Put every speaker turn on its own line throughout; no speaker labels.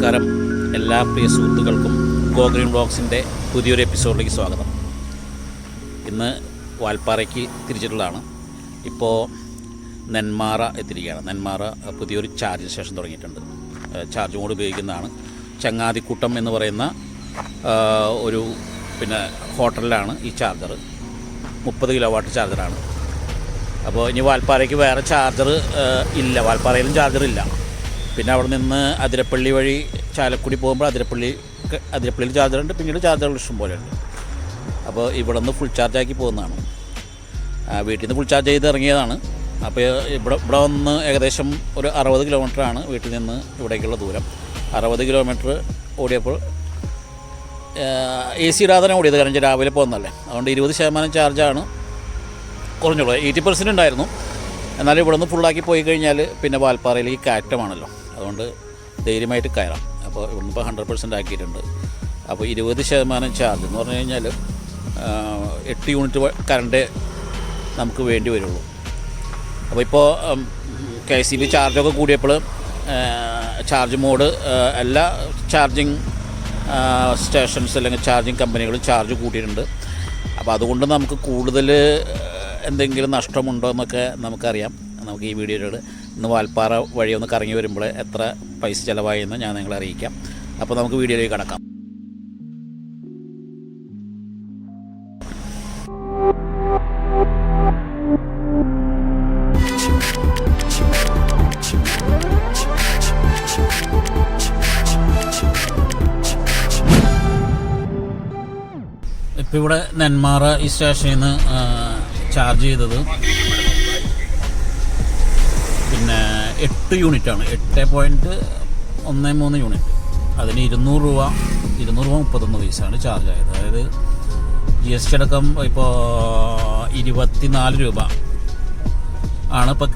നമസ്കാരം. എല്ലാ പ്രിയ സുഹൃത്തുക്കൾക്കും ഗോ ഗ്രീൻ വ്ളോഗ്സിൻ്റെ പുതിയൊരു എപ്പിസോഡിലേക്ക് സ്വാഗതം. ഇന്ന് വാൽപ്പാറയ്ക്ക് തിരിച്ചിട്ടുള്ളതാണ്. ഇപ്പോൾ നെന്മാറ എത്തിയിരിക്കുകയാണ്. നെന്മാറ പുതിയൊരു ചാർജിങ് സ്റ്റേഷൻ തുടങ്ങിയിട്ടുണ്ട്. ചാർജ് മോഡ് ഉപയോഗിക്കുന്നതാണ്. ചങ്ങാതിക്കൂട്ടം എന്ന് പറയുന്ന ഒരു ഹോട്ടലിലാണ് ഈ ചാർജർ. 30 കിലോവാട്ട് ചാർജറാണ്. അപ്പോൾ ഇനി വാൽപ്പാറയ്ക്ക് വേറെ ചാർജർ ഇല്ല, വാൽപ്പാറയിലും ചാർജർ ഇല്ല. പിന്നെ അവിടെ നിന്ന് അതിരപ്പള്ളി വഴി ചാലക്കുടി പോകുമ്പോൾ അതിരപ്പള്ളിയിൽ ചാർജറുണ്ട്, പിന്നീട് ചാർജറുകൾ ഇഷ്ടം പോലെ ഉണ്ട്. അപ്പോൾ ഇവിടെ നിന്ന് ഫുൾ ചാർജാക്കി പോകുന്നതാണ്. വീട്ടിൽ നിന്ന് ഫുൾ ചാർജ് ചെയ്ത് ഇറങ്ങിയതാണ്. അപ്പോൾ ഇവിടെ വന്ന് ഏകദേശം ഒരു 60 കിലോമീറ്ററാണ് വീട്ടിൽ നിന്ന് ഇവിടേക്കുള്ള ദൂരം. 60 കിലോമീറ്റർ ഓടിയപ്പോൾ AC ഇടാതെ തന്നെ ഓടിയത്, കാരണം രാവിലെ പോകുന്നതല്ലേ. അതുകൊണ്ട് 20% ചാർജാണ് കുറഞ്ഞുള്ളൂ. 80% ഉണ്ടായിരുന്നു. എന്നാലും ഇവിടെ നിന്ന് ഫുള്ളാക്കി പോയി കഴിഞ്ഞാൽ പിന്നെ വാൽപ്പാറയിലേക്ക് കയറ്റമാണല്ലോ, അതുകൊണ്ട് ധൈര്യമായിട്ട് കയറാം. അപ്പോൾ ഇവിടുന്ന് ഇപ്പോൾ 100% ആക്കിയിട്ടുണ്ട്. അപ്പോൾ 20% ചാർജ് എന്ന് പറഞ്ഞു കഴിഞ്ഞാൽ 8 യൂണിറ്റ് കറണ്ട് നമുക്ക് വേണ്ടി വരുള്ളൂ. അപ്പോൾ ഇപ്പോൾ KCB ചാർജൊക്കെ കൂടിയപ്പോൾ ചാർജ് മോഡ് എല്ലാ ചാർജിങ് സ്റ്റേഷൻസ് അല്ലെങ്കിൽ ചാർജിങ് കമ്പനികൾ ചാർജ് കൂട്ടിയിട്ടുണ്ട്. അപ്പോൾ അതുകൊണ്ട് നമുക്ക് കൂടുതൽ എന്തെങ്കിലും നഷ്ടമുണ്ടോ എന്നൊക്കെ നമുക്കറിയാം. നമുക്ക് ഈ വീഡിയോയിൽ ഇന്ന് വാൽപ്പാറ വഴി ഒന്ന് കറങ്ങി വരുമ്പോൾ എത്ര പൈസ ചിലവായി എന്ന് ഞാൻ നിങ്ങളെ അറിയിക്കാം. അപ്പോൾ നമുക്ക് വീഡിയോയിലേക്ക് കടക്കാം. ഇപ്പോൾ ഇവിടെ നെന്മാറ ഈ സ്റ്റേഷനിൽ നിന്ന് ചാർജ് ചെയ്തത് 8 യൂണിറ്റാണ്. 8.13 യൂണിറ്റ്. അതിന് 200 രൂപ 31 പൈസയാണ് ചാർജ് ആയത്. അതായത് GST അടക്കം ഇപ്പോൾ 24 രൂപ ആണ് ഇപ്പോൾ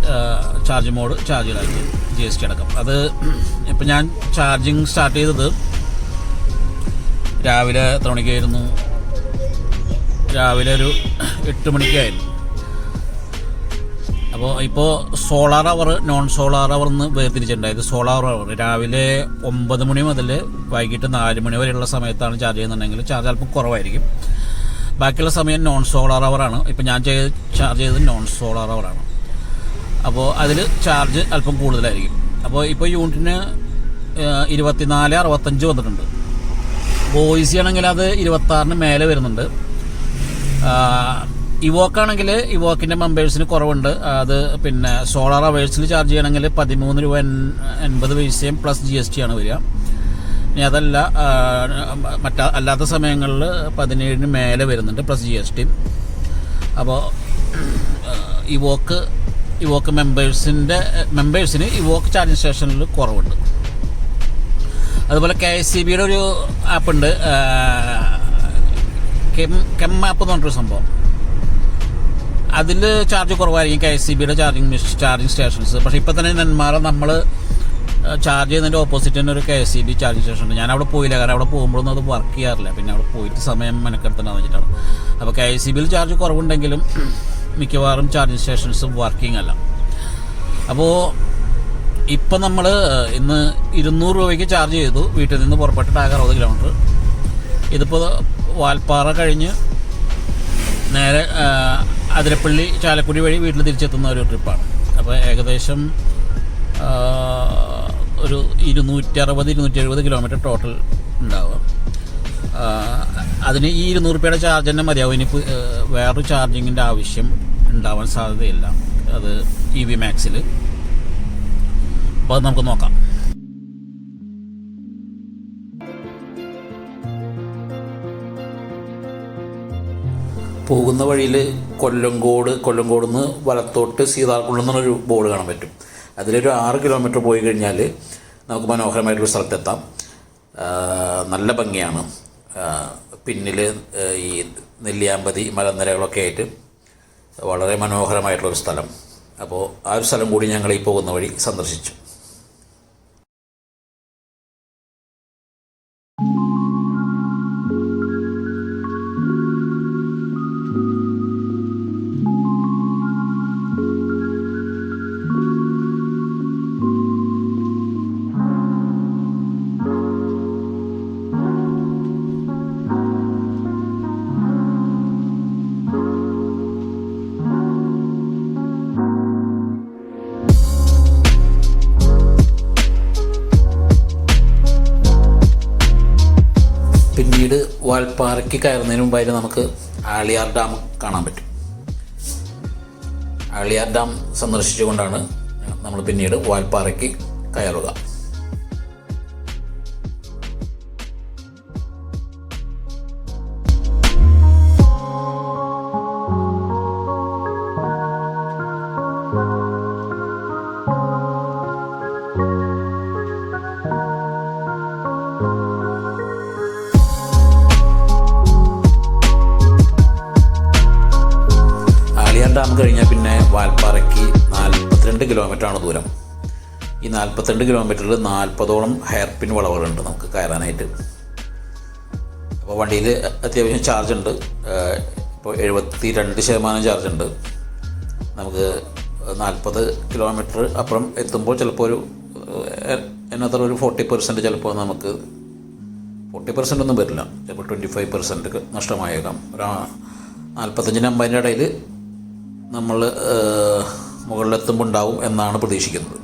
ചാർജ് മോഡ് ചാർജിലാക്കിയത്, GST അടക്കം. അത് ഇപ്പോൾ ഞാൻ ചാർജിങ് സ്റ്റാർട്ട് ചെയ്തത് രാവിലെ എത്ര മണിക്കായിരുന്നു? രാവിലെ ഒരു 8 മണിക്കായിരുന്നു. അപ്പോൾ ഇപ്പോൾ സോളാർ അവർ, നോൺ സോളാർ അവർ എന്ന് വേർതിരിച്ചിട്ടുണ്ടായത്. സോളാർ അവർ രാവിലെ 9 മണി മുതൽ വൈകിട്ട് 4 മണി വരെയുള്ള സമയത്താണ് ചാർജ് ചെയ്യുന്നുണ്ടെങ്കിൽ ചാർജ് അല്പം കുറവായിരിക്കും. ബാക്കിയുള്ള സമയം നോൺ സോളാർ അവറാണ്. ഇപ്പോൾ ഞാൻ ചാർജ് ചെയ്തത് നോൺ സോളാർ അവറാണ്. അപ്പോൾ അതിൽ ചാർജ് അല്പം കൂടുതലായിരിക്കും. അപ്പോൾ ഇപ്പോൾ യൂണിറ്റിന് 24.65 വന്നിട്ടുണ്ട്. വോയിസി ആണെങ്കിൽ അത് 26 മേലെ വരുന്നുണ്ട്. ഇവോക്കാണെങ്കിൽ ഇവോക്കിൻ്റെ മെമ്പേഴ്സിന് കുറവുണ്ട്. അത് സോളാർ അവേഴ്സിൽ ചാർജ് ചെയ്യണമെങ്കിൽ 13 രൂപ 80 പൈസയും പ്ലസ് GST ആണ് വരിക. ഇനി അതല്ല, അല്ലാത്ത സമയങ്ങളിൽ 17 മേലെ വരുന്നുണ്ട് പ്ലസ് GST. അപ്പോൾ ഇവോക്ക് മെമ്പേഴ്സിന് ഇവോക്ക് ചാർജിങ് സ്റ്റേഷനിൽ കുറവുണ്ട്. അതുപോലെ KCBയുടെ ഒരു ആപ്പുണ്ട്, കെം ആപ്പ് എന്ന് പറഞ്ഞൊരു സംഭവം. അതിൽ ചാർജ് കുറവായിരിക്കും KCBയുടെ ചാർജിങ് സ്റ്റേഷൻസ്. പക്ഷേ ഇപ്പോൾ തന്നെ നെന്മാറ നമ്മൾ ചാർജ് ചെയ്യുന്നതിൻ്റെ ഓപ്പോസിറ്റ് തന്നെ ഒരു KCB ചാർജിങ് സ്റ്റേഷൻ ഉണ്ട്. ഞാൻ അവിടെ പോയില്ല, കാരണം അവിടെ പോകുമ്പോഴൊന്നും അത് വർക്ക് ചെയ്യാറില്ല. പിന്നെ അവിടെ പോയിട്ട് സമയം മെനക്കെടുത്തണമെന്ന് വെച്ചിട്ടാണ്. അപ്പോൾ KCBയിൽ ചാർജ് കുറവുണ്ടെങ്കിലും മിക്കവാറും ചാർജിങ് സ്റ്റേഷൻസ് വർക്കിംഗ് അല്ല. അപ്പോൾ ഇപ്പം നമ്മൾ ഇന്ന് 200 രൂപയ്ക്ക് ചാർജ് ചെയ്തു. വീട്ടിൽ നിന്ന് പുറപ്പെട്ടിട്ട് ആകെ 60 കിലോമീറ്റർ. ഇതിപ്പോൾ വാൽപ്പാറ കഴിഞ്ഞ് നേരെ അതിരപ്പള്ളി ചാലക്കുടി വഴി വീട്ടിൽ തിരിച്ചെത്തുന്ന ഒരു ട്രിപ്പാണ്. അപ്പോൾ ഏകദേശം ഒരു 260-270 കിലോമീറ്റർ ടോട്ടൽ ഉണ്ടാവുക. അതിന് ഈ 200 രൂപയുടെ ചാർജ് തന്നെ മതിയാവും. ഇനി വേറൊരു ചാർജിങ്ങിൻ്റെ ആവശ്യം ഉണ്ടാവാൻ സാധ്യതയില്ല. അത് EV മാക്സിൽ. അപ്പോൾ അത് നമുക്ക് നോക്കാം. പോകുന്ന വഴിയിൽ കൊല്ലങ്കോട് നിന്ന് വലത്തോട്ട് സീതാർകുളം എന്നൊരു ബോർഡ് കാണാൻ പറ്റും. അതിലൊരു 6 കിലോമീറ്റർ പോയി കഴിഞ്ഞാൽ നമുക്ക് മനോഹരമായിട്ടൊരു സ്ഥലത്തെത്താം. നല്ല ഭംഗിയാണ്. പിന്നിൽ ഈ നെല്ലിയാമ്പതി മലനിരകളൊക്കെ ആയിട്ട് വളരെ മനോഹരമായിട്ടുള്ളൊരു സ്ഥലം. അപ്പോൾ ആ ഒരു സ്ഥലം കൂടി ഞങ്ങൾ ഈ പോകുന്ന വഴി സന്ദർശിച്ചു. വാൽപ്പാറയ്ക്ക് കയറുന്നതിന് മുമ്പായിട്ട് നമുക്ക് ആളിയാർ ഡാം കാണാൻ പറ്റും. ആളിയാർ ഡാം സന്ദർശിച്ചുകൊണ്ടാണ് നമ്മൾ പിന്നീട് വാൽപ്പാറയ്ക്ക് കയറുക. ഡാം കഴിഞ്ഞാൽ പിന്നെ വാൽപ്പാറയ്ക്ക് 42 കിലോമീറ്ററാണ് ദൂരം. ഈ 42 കിലോമീറ്ററിൽ 40ഓളം ഹെയർ പിൻ വളവുകളുണ്ട് നമുക്ക് കയറാനായിട്ട്. അപ്പോൾ വണ്ടിയിൽ അത്യാവശ്യം ചാർജ് ഉണ്ട്. ഇപ്പോൾ 72% ചാർജ് ഉണ്ട്. നമുക്ക് 40 കിലോമീറ്റർ അപ്പുറം എത്തുമ്പോൾ ചിലപ്പോൾ ഒരു 40% ചിലപ്പോൾ നമുക്ക് 40% ഒന്നും വരില്ല, ചിലപ്പോൾ 25% നഷ്ടമായേക്കാം. ഒരു 45-50 ഇടയിൽ നമ്മൾ മുകളിലെത്തുമ്പോൾ ഉണ്ടാവും എന്നാണ് പ്രതീക്ഷിക്കുന്നത്.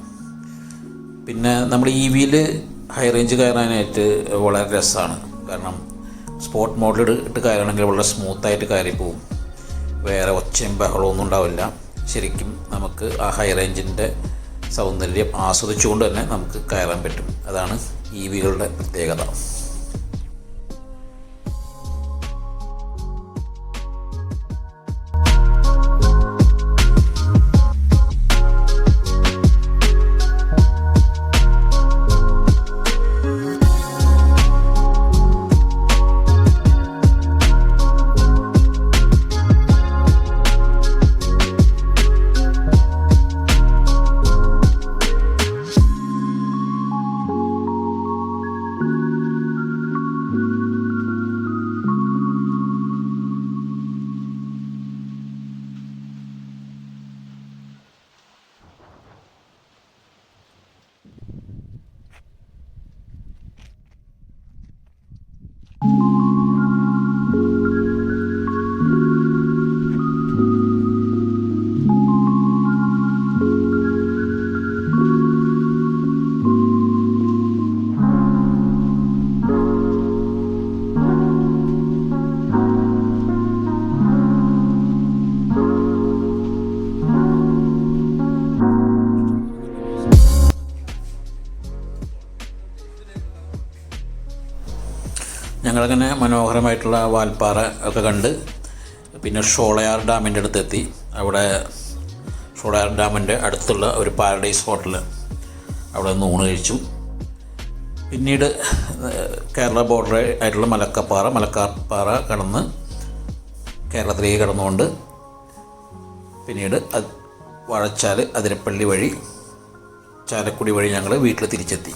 പിന്നെ നമ്മൾ EVയിൽ ഹൈ റേഞ്ച് കയറാനായിട്ട് വളരെ രസമാണ്. കാരണം സ്പോർട്ട് മോഡിൽ ഇട്ട് കയറണമെങ്കിൽ വളരെ സ്മൂത്തായിട്ട് കയറി പോവും. വേറെ ഒച്ചയും ബഹളമൊന്നും ഉണ്ടാവില്ല. ശരിക്കും നമുക്ക് ആ ഹൈ റേഞ്ചിൻ്റെ സൗന്ദര്യം ആസ്വദിച്ചുകൊണ്ട് തന്നെ നമുക്ക് കയറാൻ പറ്റും. അതാണ് EVകളുടെ പ്രത്യേകത. ഞങ്ങളങ്ങനെ മനോഹരമായിട്ടുള്ള വാൽപ്പാറ ഒക്കെ കണ്ട് പിന്നെ ഷോളയാർ ഡാമിൻ്റെ അടുത്തെത്തി. അവിടെ ഷോളയാർ ഡാമിൻ്റെ അടുത്തുള്ള ഒരു പാരഡൈസ് ഹോട്ടൽ, അവിടെ നിന്ന് ഊണ് കഴിച്ചു. പിന്നീട് കേരള ബോർഡർ ആയിട്ടുള്ള മലക്കാപ്പാറ കടന്ന് കേരളത്തിലേക്ക് കടന്നുകൊണ്ട് പിന്നീട് വാഴച്ചാൽ അതിരപ്പള്ളി വഴി ചാലക്കുടി വഴി ഞങ്ങൾ വീട്ടിൽ തിരിച്ചെത്തി.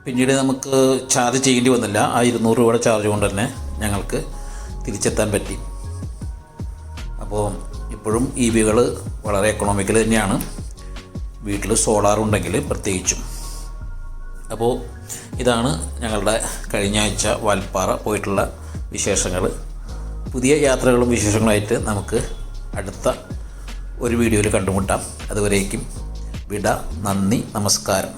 പിന്നീട് നമുക്ക് ചാർജ് ചെയ്യേണ്ടി വന്നില്ല. ആ 200 രൂപയുടെ ചാർജ് കൊണ്ട് തന്നെ ഞങ്ങൾക്ക് തിരിച്ചെത്താൻ പറ്റി. അപ്പോൾ ഇപ്പോഴും EVകൾ വളരെ എക്കണോമിക്കൽ തന്നെയാണ്, വീട്ടിൽ സോളാർ ഉണ്ടെങ്കിൽ പ്രത്യേകിച്ചും. അപ്പോൾ ഇതാണ് ഞങ്ങളുടെ കഴിഞ്ഞ ആഴ്ച വാൽപ്പാറ പോയിട്ടുള്ള വിശേഷങ്ങൾ. പുതിയ യാത്രകളും വിശേഷങ്ങളായിട്ട് നമുക്ക് അടുത്ത ഒരു വീഡിയോയിൽ കണ്ടുമുട്ടാം. അതുവരേക്കും വിട. നന്ദി, നമസ്കാരം.